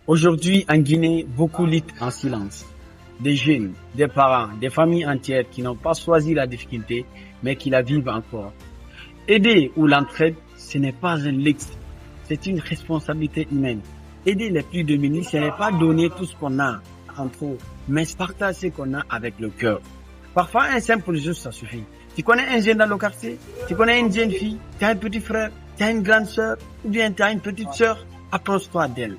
Aujourd'hui, en Guinée, beaucoup luttent en silence. Des jeunes, des parents, des familles entières qui n'ont pas choisi la difficulté, mais qui la vivent encore. Aider ou l'entraide, ce n'est pas un luxe, c'est une responsabilité humaine. Aider les plus démunis, ce n'est pas donner tout ce qu'on a en trop, mais partager ce qu'on a avec le cœur. Parfois, un simple geste, ça suffit. Tu connais un jeune dans le quartier, tu connais une jeune fille, tu as un petit frère, tu as une grande sœur, ou bien tu as une petite sœur, approche-toi d'elle.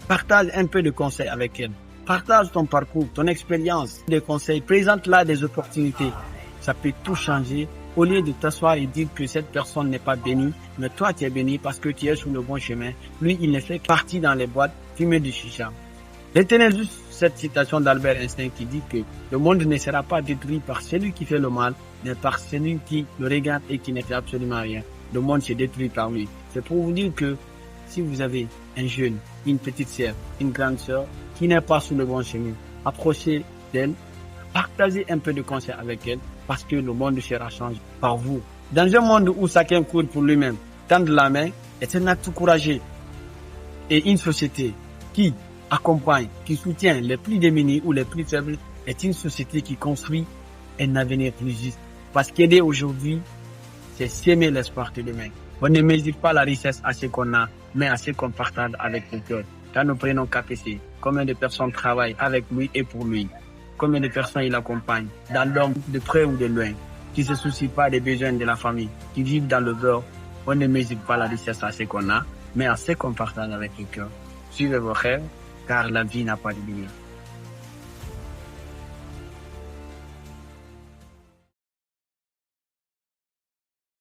Partage un peu de conseils avec elle. Partage ton parcours, ton expérience, des conseils, présente-la des opportunités. Ça peut tout changer. Au lieu de t'asseoir et dire que cette personne n'est pas bénie, mais toi tu es béni parce que tu es sur le bon chemin. Lui, il ne fait que partir dans les boîtes, fumer du chicha. Retenez juste cette citation d'Albert Einstein qui dit que le monde ne sera pas détruit par celui qui fait le mal, mais par celui qui le regarde et qui ne fait absolument rien. Le monde se détruit par lui. C'est pour vous dire que si vous avez un jeune, une petite sœur, une grande sœur qui n'est pas sur le bon chemin, approchez d'elle, partagez un peu de conseils avec elle parce que le monde sera changé par vous. Dans un monde où chacun court pour lui-même, tendre la main est un acte courageux. Et une société qui accompagne, qui soutient les plus démunis ou les plus faibles est une société qui construit un avenir plus juste. Parce qu'aider aujourd'hui, c'est s'aimer l'espoir de demain. On ne mesure pas la richesse à ce qu'on a, mais à ce qu'on partage avec le cœur. Quand nous prenons KPC, combien de personnes travaillent avec lui et pour lui? Combien de personnes il accompagne dans l'homme de près ou de loin, qui ne se soucient pas des besoins de la famille, qui vivent dans le beurre? On ne mesure pas la richesse à ce qu'on a, mais à ce qu'on partage avec le cœur. Suivez vos rêves, car la vie n'a pas de limite.